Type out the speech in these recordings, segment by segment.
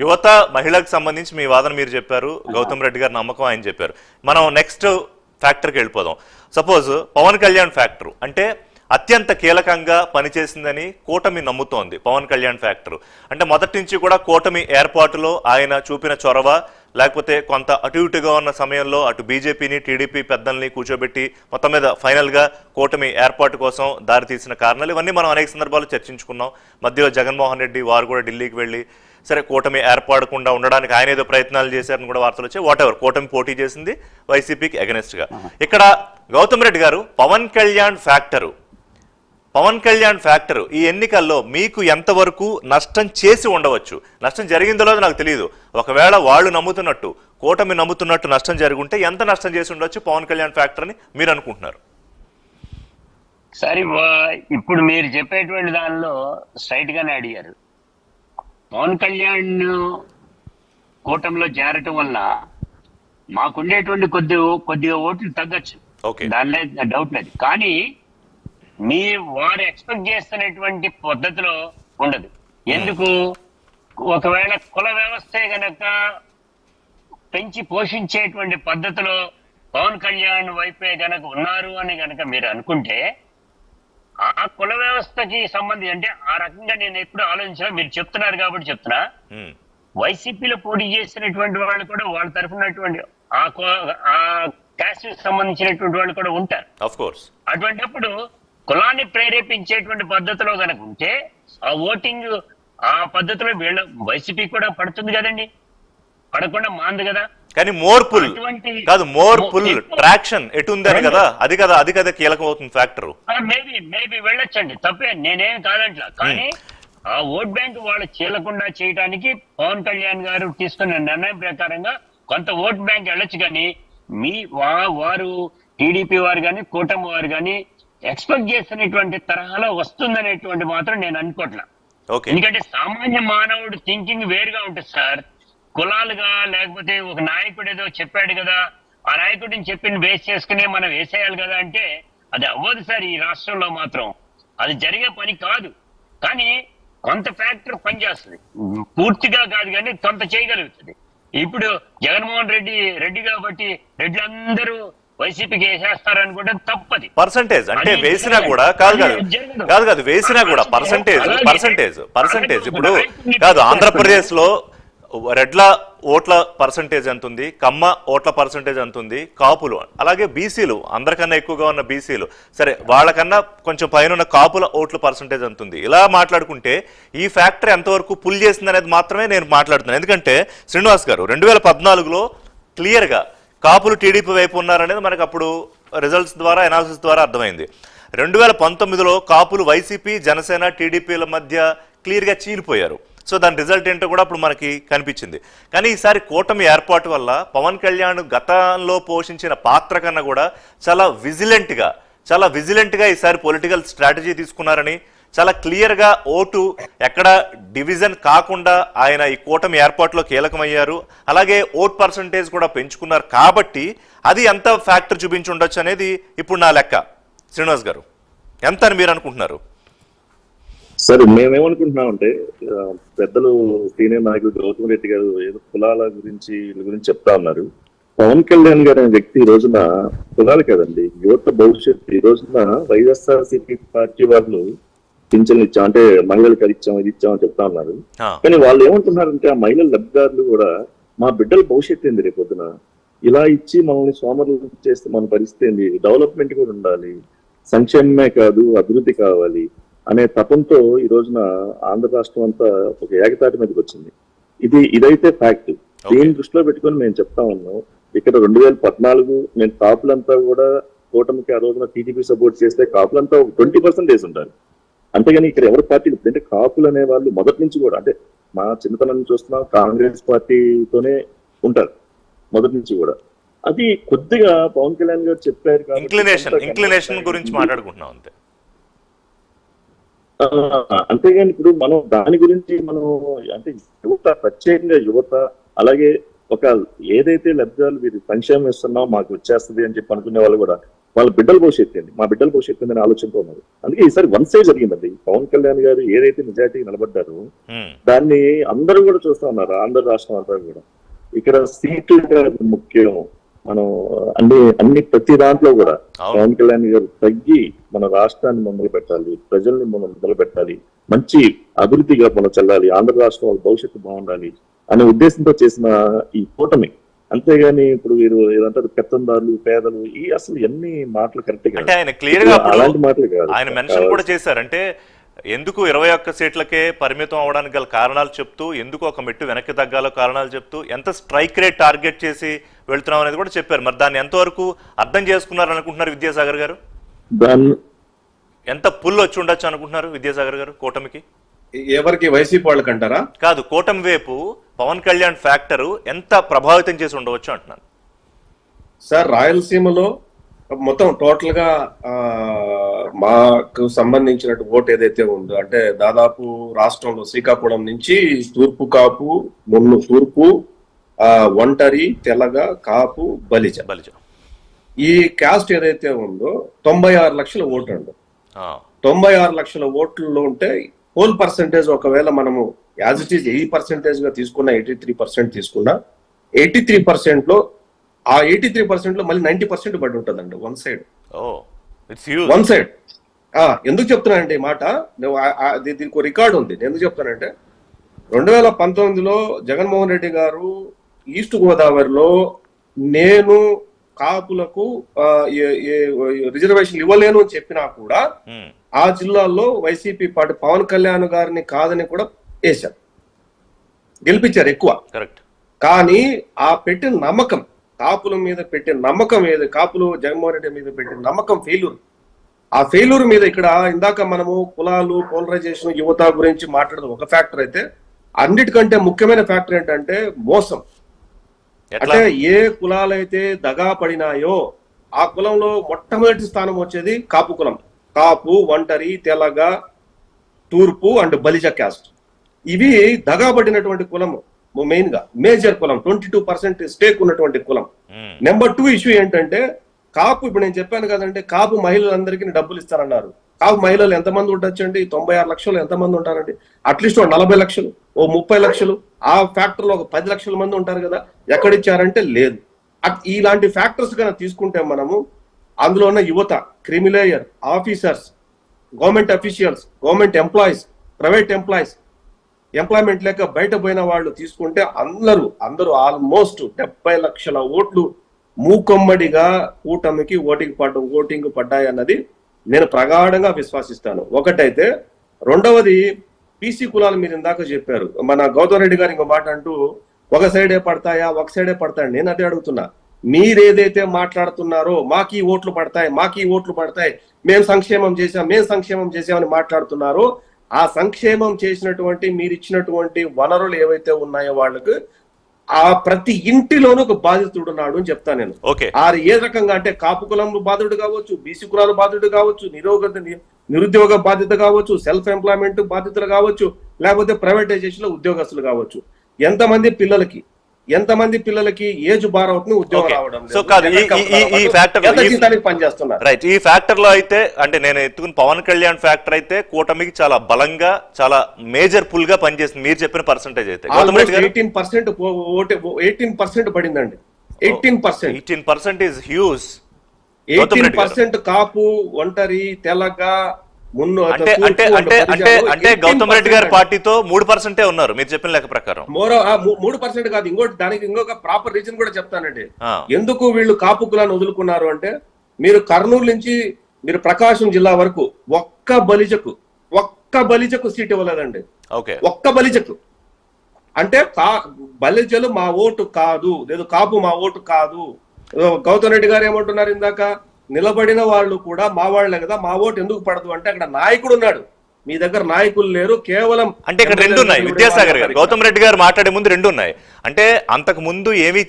యువత మహిళకు సంబంధించి మీ వాదన మీరు చెప్పారు, గౌతమ్ రెడ్డి గారి నమ్మకం ఆయన చెప్పారు. మనం నెక్స్ట్ ఫ్యాక్టర్కి వెళ్ళిపోదాం. సపోజ్ పవన్ కళ్యాణ్ ఫ్యాక్టర్ అంటే అత్యంత కీలకంగా పనిచేసిందని కూటమి నమ్ముతోంది. పవన్ కళ్యాణ్ ఫ్యాక్టర్ అంటే మొదటి నుంచి కూడా కూటమి ఏర్పాటులో ఆయన చూపిన చొరవ, లేకపోతే కొంత అటు ఇటుగా ఉన్న సమయంలో అటు బీజేపీని టీడీపీ పెద్దల్ని కూర్చోబెట్టి మొత్తం మీద ఫైనల్గా కూటమి ఏర్పాటు కోసం దారితీసిన కారణాలు ఇవన్నీ మనం అనేక సందర్భాలు చర్చించుకున్నాం. మధ్యలో జగన్మోహన్ రెడ్డి వారు కూడా ఢిల్లీకి వెళ్ళి సరే కూటమి ఏర్పడకుండా ఉండడానికి ఆయన ఏదో ప్రయత్నాలు చేశారని కూడా వార్తలు వచ్చాయి. వాట్ ఎవర్, కూటమి పోటీ చేసింది వైసీపీకి అగెనెస్ట్ గా. ఇక్కడ గౌతమ్ రెడ్డి గారు పవన్ కళ్యాణ్ ఫ్యాక్టర్ ఈ ఎన్నికల్లో మీకు ఎంతవరకు నష్టం చేసి ఉండవచ్చు? నష్టం జరిగిందో లేదో నాకు తెలియదు. ఒకవేళ వాళ్ళు నమ్ముతున్నట్టు, కూటమి నమ్ముతున్నట్టు నష్టం జరుగుంటే ఎంత నష్టం చేసి ఉండొచ్చు పవన్ కళ్యాణ్ ఫ్యాక్టర్ అని మీరు అనుకుంటున్నారు? సరే, ఇప్పుడు మీరు చెప్పేటువంటి దానిలో స్ట్రైట్ గానే అడిగారు. పవన్ కళ్యాణ్ కూటమిలో చేరటం వల్ల మాకుండేటువంటి కొద్దిగా ఓట్లు తగ్గచ్చు, దానిలో డౌట్ లేదు. కానీ వారు ఎక్స్పెక్ట్ చేస్తున్నటువంటి పద్ధతిలో ఉండదు. ఎందుకు? ఒకవేళ కుల వ్యవస్థే గనక పెంచి పోషించేటువంటి పద్ధతిలో పవన్ కళ్యాణ్ వైపే గనక ఉన్నారు అని గనక మీరు అనుకుంటే, ఆ కుల వ్యవస్థకి సంబంధించి అంటే ఆ రకంగా నేను ఎప్పుడు ఆలోచించినా, మీరు చెప్తున్నారు కాబట్టి చెప్తున్నా, వైసీపీలో పోటీ చేసినటువంటి వాళ్ళు కూడా వాళ్ళ తరఫునటువంటి ఆ క్యాస్ట్ సంబంధించినటువంటి వాళ్ళు కూడా ఉంటారు. అటువంటిప్పుడు కులాన్ని ప్రేరేపించేటువంటి పద్ధతిలో కనుక ఉంటే ఆ ఓటింగ్ ఆ పద్ధతిలో వీళ్ళ వైసీపీ కూడా పడుతుంది కదండి, పడకుండా మాంది కదా. కానీ మోర్ పుల్ ట్రాక్షన్ ఎటుందని కదా, అది కదా కీలకం అవుతుంది ఫ్యాక్టర్. మేబీ వెళ్ళొచ్చండి, తప్పే, నేనేం కాదంట్లా. కానీ ఆ ఓట్ బ్యాంక్ వాళ్ళు చీలకుండా చేయడానికి పవన్ కళ్యాణ్ గారు తీసుకున్న నిర్ణయం ప్రకారంగా కొంత ఓట్ బ్యాంక్ వెళ్ళొచ్చు. కానీ వారు టీడీపీ వారు కానీ కూటమి వారు కానీ ఎక్స్పెక్ట్ చేసినటువంటి తరహాలో వస్తుందనేటువంటి మాత్రం నేను అనుకోవట్లా. ఎందుకంటే సామాన్య మానవుడు థింకింగ్ వేరుగా ఉంటుంది సార్. కులాలుగా లేకపోతే ఒక నాయకుడు ఏదో చెప్పాడు కదా, ఆ నాయకుడిని చెప్పిన బేస్ చేసుకుని మనం వేసేయాలి కదా అంటే అది అవ్వదు సార్. ఈ రాష్ట్రంలో మాత్రం అది జరిగే పని కాదు. కానీ కొంత ఫ్యాక్టర్ పనిచేస్తుంది, పూర్తిగా కాదు కానీ కొంత చేయగలుగుతుంది. ఇప్పుడు జగన్మోహన్ రెడ్డి కాబట్టి రెడ్లందరూ వైసీపీకి వేసేస్తారనుకుంటే తప్పది. పర్సంటేజ్ అంటే వేసినా కూడా కాదు వేసినా కూడా పర్సంటేజ్ ఇప్పుడు కాదు. ఆంధ్రప్రదేశ్ లో రెడ్ల ఓట్ల పర్సంటేజ్ ఎంత ఉంది, కమ్మ ఓట్ల పర్సంటేజ్ ఎంత ఉంది, కాపులు అలాగే బీసీలు అందరికన్నా ఎక్కువగా ఉన్న బీసీలు సరే వాళ్ళకన్నా కొంచెం పైన ఉన్న కాపుల ఓట్ల పర్సంటేజ్ ఎంత ఉంది. ఇలా మాట్లాడుకుంటే ఈ ఫ్యాక్టర్ ఎంతవరకు పుల్ చేసింది అనేది మాత్రమే నేను మాట్లాడుతున్నాను. ఎందుకంటే శ్రీనివాస్ గారు 2014లో క్లియర్గా కాపులు టీడీపీ వైపు ఉన్నారనేది మనకు అప్పుడు రిజల్ట్స్ ద్వారా అనాలిసిస్ ద్వారా అర్థమైంది. 2019లో కాపులు వైసీపీ జనసేన టీడీపీల మధ్య క్లియర్గా చీలిపోయారు. సో దాని రిజల్ట్ ఏంటో కూడా అప్పుడు మనకి కనిపించింది. కానీ ఈసారి కూటమి ఏర్పాటు వల్ల పవన్ కళ్యాణ్ గతంలో పోషించిన పాత్ర కన్నా కూడా చాలా విజిలెంట్గా ఈసారి పొలిటికల్ స్ట్రాటజీ తీసుకున్నారని, చాలా క్లియర్గా ఓటు ఎక్కడ డివిజన్ కాకుండా ఆయన ఈ కూటమి ఏర్పాటులో కీలకమయ్యారు. అలాగే ఓట్ పర్సంటేజ్ కూడా పెంచుకున్నారు. కాబట్టి అది ఎంత ఫ్యాక్టర్ చూపించి ఉండొచ్చు అనేది ఇప్పుడు నా లెక్క. శ్రీనివాస్ గారు ఎంత అని మీరు అనుకుంటున్నారు? సరే, మేమేమనుకుంటున్నామంటే పెద్దలు సీనియర్ నాయకుడు గౌతమ్ రెడ్డి గారు ఏదో కులాల గురించి చెప్తా ఉన్నారు. పవన్ కళ్యాణ్ గారు అనే వ్యక్తి ఈ రోజున కులాలు కదండి, యువత భవిష్యత్తు. ఈ రోజున వైఎస్ఆర్సీపీ పార్టీ వాళ్ళు పింఛన్లు ఇచ్చాం అంటే మహిళలకు అది ఇచ్చాం ఇది ఇచ్చామని చెప్తా ఉన్నారు. కానీ వాళ్ళు ఏమంటున్నారంటే ఆ మహిళల లబ్ధిదారులు కూడా మా బిడ్డల భవిష్యత్తు ఏంది రేపొద్దున, ఇలా ఇచ్చి మనల్ని సోమరులు చేస్తే మన పరిస్థితి ఏంది, డెవలప్మెంట్ కూడా ఉండాలి, సంక్షేమమే కాదు అభివృద్ధి కావాలి అనే తపంతో ఈ రోజున ఆంధ్ర రాష్ట్రం అంతా ఒక ఏకతాటి మీదకి వచ్చింది. ఇదైతే ఫ్యాక్ట్. దీన్ని దృష్టిలో పెట్టుకొని మేము చెప్తా ఉన్నాం. ఇక్కడ 2014 నేను కాపులంతా కూడా కూటమికి ఆ రోజున టీడీపీ సపోర్ట్ చేస్తే కాపులంతా 20% ఉండాలి. అంతేగాని ఇక్కడ ఎవరి పార్టీలు అంటే కాపులు అనే వాళ్ళు మొదటి నుంచి కూడా అంటే మా చిన్నతనం నుంచి చూస్తున్నాం కాంగ్రెస్ పార్టీతోనే ఉంటారు మొదటి నుంచి కూడా. అది కొద్దిగా పవన్ కళ్యాణ్ గారు చెప్పారు ఇంక్లినేషన్ గురించి మాట్లాడుకుంటున్నాం అంతే. అంతేగాని ఇప్పుడు మనం దాని గురించి మనం అంటే యువత, ప్రత్యేకంగా యువత, అలాగే ఒక ఏదైతే లబ్ధాలు వీరు సంక్షేమం ఇస్తున్నాం మాకు వచ్చేస్తుంది అని చెప్పి అనుకునే వాళ్ళు కూడా వాళ్ళ బిడ్డల భవిష్యత్తు ఏంటి, మా బిడ్డల భవిష్యత్తు ఏంటి అని ఆలోచనతో ఉన్నారు. అందుకే ఈసారి వన్ సైడ్ జరిగిందండి. పవన్ కళ్యాణ్ గారు ఏదైతే నిజాయితీ నిలబడ్డారో దాన్ని అందరూ కూడా చూస్తా ఉన్నారు, ఆంధ్ర రాష్ట్రం అంతా కూడా. ఇక్కడ సీట్లు ముఖ్యం, మనం అన్ని ప్రతి దాంట్లో కూడా పవన్ కళ్యాణ్ గారు తగ్గి మన రాష్ట్రాన్ని మొదలు పెట్టాలి, ప్రజల్ని మనం మొదలు పెట్టాలి, మంచి అభివృద్ధిగా మనం చెల్లాలి, ఆంధ్ర రాష్ట్రం వాళ్ళ భవిష్యత్తు బాగుండాలి అనే ఉద్దేశంతో చేసిన ఈ కూటమి. అంతేగాని ఇప్పుడు వీరు ఏదంటారు పెత్తందారులు, పేదలు, ఈ అసలు ఎన్ని మాటలు కరెక్ట్ గా, అంటే ఆయన క్లియర్ గా అలాంటి మాటలు కాదు. ఆయన మెన్షన్ కూడా చేశారు. అంటే ఎందుకు 21 సీట్లకే పరిమితం అవడానికి గల కారణాలు చెప్తూ, ఎందుకు ఒక మెట్టు వెనక్కి తగ్గాలో కారణాలు చెప్తూ, ఎంత స్ట్రైక్ రేట్ టార్గెట్ చేసి వెళ్తున్నాం అనేది కూడా చెప్పారు. మరి దాన్ని ఎంతవరకు అర్థం చేసుకున్నారు అనుకుంటున్నారు విద్యాసాగర్ గారు? దాన్ని ఎంత పుల్ వచ్చి ఉండొచ్చు అనుకుంటున్నారు విద్యాసాగర్ గారు కూటమికి? ఎవరికి, వైసీపీ వాళ్ళకి అంటారా? కాదు, కూటమి వైపు పవన్ కళ్యాణ్ ఫ్యాక్టరు ఎంత ప్రభావితం చేసి ఉండవచ్చు అంటున్నాను సార్. రాయలసీమలో మొత్తం టోటల్ గా మాకు సంబంధించిన ఓటు ఏదైతే ఉందో, అంటే దాదాపు రాష్ట్రంలో శ్రీకాకుళం నుంచి తూర్పు కాపు, తూర్పు, ఒంటరి, తెలగ, కాపు, బలిజ, ఈ క్యాస్ట్ ఏదైతే ఉందో 96 లక్షల ఓట్లు అండి. 96 లక్షల ఓట్లలో ఉంటే పోల్ పర్సెంటేజ్ ఒకవేళ మనము యాజ్ ఇట్ ఈజ్ 80% గా తీసుకున్నా, 83% తీసుకున్నా, 83% లో ఆ 83% లో మళ్ళీ 90% పడి ఉంటుందండి వన్ సైడ్. వన్ సైడ్ ఎందుకు చెప్తున్నానంటే ఈ మాట, దీనికి రికార్డు ఉంది. నేను ఎందుకు చెప్తానంటే 2019లో జగన్మోహన్ రెడ్డి గారు ఈస్ట్ గోదావరిలో నేను కాపులకు రిజర్వేషన్ ఇవ్వలేను అని చెప్పినా కూడా ఆ జిల్లాల్లో వైసీపీ పార్టీ పవన్ కళ్యాణ్ గారిని కాదని కూడా వేశారు, గెలిపించారు ఎక్కువ. కానీ ఆ పెట్టిన నమ్మకం, కాపుల మీద పెట్టిన నమ్మకం ఏది, కాపులు జగన్మోహన్ రెడ్డి మీద పెట్టిన నమ్మకం ఫెయిల్యూర్. ఆ ఫెయిల్యూర్ మీద ఇక్కడ ఇందాక మనము కులాలు, పోలరైజేషన్, యువత గురించి మాట్లాడడం ఒక ఫ్యాక్టర్ అయితే, అన్నిటికంటే ముఖ్యమైన ఫ్యాక్టర్ ఏంటంటే మోసం. అంటే ఏ కులాలైతే దగా పడినాయో ఆ కులంలో మొట్టమొదటి స్థానం వచ్చేది కాపు కులం. కాపు, ఒంటరి, తెలగ, తూర్పు అండ్ బలిజ క్యాస్ట్, ఇవి దగా పడినటువంటి కులం. మెయిన్ గా మేజర్ కులం, 22% స్టేక్ ఉన్నటువంటి కులం. నెంబర్ 2 ఇష్యూ ఏంటంటే కాపు, ఇప్పుడు నేను చెప్పాను కదంటే కాపు మహిళలందరికీ డబ్బులు ఇస్తారన్నారు. కాపు మహిళలు ఎంతమంది ఉండొచ్చండి? 96 లక్షలు ఎంతమంది ఉంటారండి? అట్లీస్ట్ 40 లక్షలు, 30 లక్షలు, ఆ ఫ్యాక్టర్ లో 10 లక్షల మంది ఉంటారు కదా. ఎక్కడిచ్చారంటే లేదు. ఇలాంటి ఫ్యాక్టర్స్ కనుక తీసుకుంటే మనము అందులో ఉన్న యువత, creamy layer, officers, government officials, government employees, private employees, employment లేక బయట పోయిన వాళ్ళు తీసుకుంటే అందరూ ఆల్మోస్ట్ 70 లక్షల ఓట్లు మూకొమ్మడిగా కూటమికి ఓటింగ్ పడ్డాయి అన్నది నేను ప్రగాఢంగా విశ్వాసిస్తాను. ఒకటైతే, రెండవది పీసీ కులాలు మీరు ఇందాక చెప్పారు. మన గౌతమ్ రెడ్డి గారు ఇంకో మాట అంటూ ఒక సైడే పడతాయా, ఒక సైడే పడతాయి. నేను అదే అడుగుతున్నా, మీరేదైతే మాట్లాడుతున్నారో మాకు ఈ ఓట్లు పడతాయి, మేము సంక్షేమం చేసామని మాట్లాడుతున్నారో, ఆ సంక్షేమం చేసినటువంటి మీరు ఇచ్చినటువంటి వనరులు ఏవైతే ఉన్నాయో వాళ్ళకు ఆ ప్రతి ఇంటిలోనూ ఒక బాధితుడు ఉన్నాడు అని చెప్తాను నేను. ఏ రకంగా అంటే కాపు కులం బాధితుడు కావచ్చు, బీసీ కులాలు బాధితుడు కావచ్చు, నిరుద్యోగ బాధ్యత కావచ్చు, సెల్ఫ్ ఎంప్లాయ్మెంట్ బాధితులు కావచ్చు, లేకపోతే ప్రైవేటైజేషన్ లో ఉద్యోగస్తులు కావచ్చు. ఎంతమంది పిల్లలకి ఏజ్ బార్ అవుతుంది, ఉద్యోగం రావడం పనిచేస్తున్నారు. రైట్, ఈ ఫ్యాక్టర్ లో అయితే అంటే నేను ఎత్తుకున్న పవన్ కళ్యాణ్ ఫ్యాక్టర్ అయితే కూటమికి చాలా బలంగా, చాలా మేజర్ పుల్ గా పనిచేస్తుంది. మీరు చెప్పిన పర్సెంటేజ్ అయితే 18% పడిందండి. 18% ఈజ్ హ్యూజ్. 18% కాపు, ఒంటరి, తెలగ, అంటే గౌతమ్ రెడ్డి గారి పార్టీతో 3% ఉన్నారు మీరు చెప్పిన లెక్క ప్రకారం. 3% కాదు, దానికి ఇంకొక ప్రాపర్ రీజన్ కూడా చెప్తానండి. ఎందుకు వీళ్ళు కాపు కులాన్ని వదులుకున్నారు అంటే, మీరు కర్నూలు నుంచి మీరు ప్రకాశం జిల్లా వరకు ఒక్క బలిజకు సీట్ ఇవ్వలేదండి. ఒక్క బలిజకు. అంటే బలిజలు మా ఓటు కాదు, లేదు కాపు మా ఓటు కాదు. గౌతమ్ రెడ్డి గారు ఏమంటున్నారు ఇందాక, నిలబడిన వాళ్ళు కూడా మా వాళ్లే కదా, మా ఓటు ఎందుకు పడదు అంటే అక్కడ నాయకుడు ఉన్నాడు, మీ దగ్గర నాయకులు లేరు. కేవలం అంటే ఇక్కడ రెండు ఉన్నాయి. విద్యాసాగర్ గారు, గౌతమ్ రెడ్డి గారు మాట్లాడే ముందు రెండు ఉన్నాయి. అంటే అంతకు ముందు ఏమి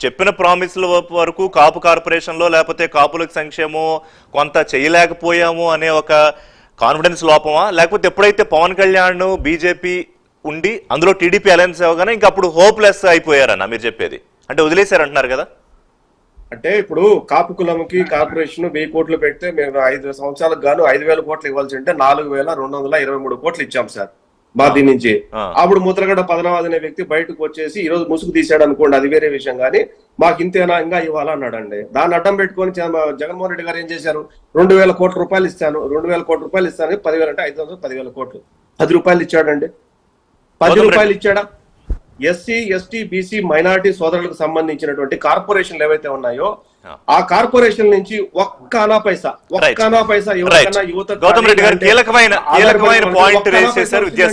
చెప్పిన ప్రామిస్ల వరకు కాపు కార్పొరేషన్ లో లేకపోతే కాపులకు సంక్షేమం కొంత చేయలేకపోయాము అనే ఒక కాన్ఫిడెన్స్ లోపమా, లేకపోతే ఎప్పుడైతే పవన్ కళ్యాణ్ బీజేపీ ఉండి అందులో టీడీపీ అలయన్స్ అవ్వగానే ఇంకా అప్పుడు హోప్లెస్ అయిపోయారన్న మీరు చెప్పేది? అంటే వదిలేశారంటున్నారు కదా. అంటే ఇప్పుడు కాపు కులంకి కార్పొరేషన్ 1000 కోట్లు పెడితే మేము 5 సంవత్సరాలకు గాను 5000 కోట్లు ఇవ్వాల్సి ఉంటే 4223 కోట్లు ఇచ్చాం సార్ మా దీని నుంచి. అప్పుడు ముద్రగడ పద్మనాభ్ అనే వ్యక్తి బయటకు వచ్చేసి ఈ రోజు ముసుగు తీసాడు అనుకోండి, అది వేరే విషయం, కానీ మాకు ఇంతేనా ఇంకా ఇవ్వాలన్నాడండి. దాన్ని అడ్డం పెట్టుకొని జగన్మోహన్ రెడ్డి గారు ఏం చేశారు, 2000 కోట్ల రూపాయలు ఇస్తాను, 2000 కోట్ల రూపాయలు ఇస్తాను, 10,000 అంటే 5,000 కోట్లు, 10 రూపాయలు ఇచ్చాడండి. 10 రూపాయలు ఇచ్చాడా? ఎస్సీ ఎస్టీ బీసీ మైనారిటీ సోదరులకు సంబంధించినటువంటి కార్పొరేషన్లు ఏవైతే ఉన్నాయో ఆ కార్పొరేషన్ నుంచి ఒక్క అనా పైసా గౌతమ్ రెడ్డి గారు కీలకమైన పాయింట్ రేస్ చేశారు విద్యాసాగర్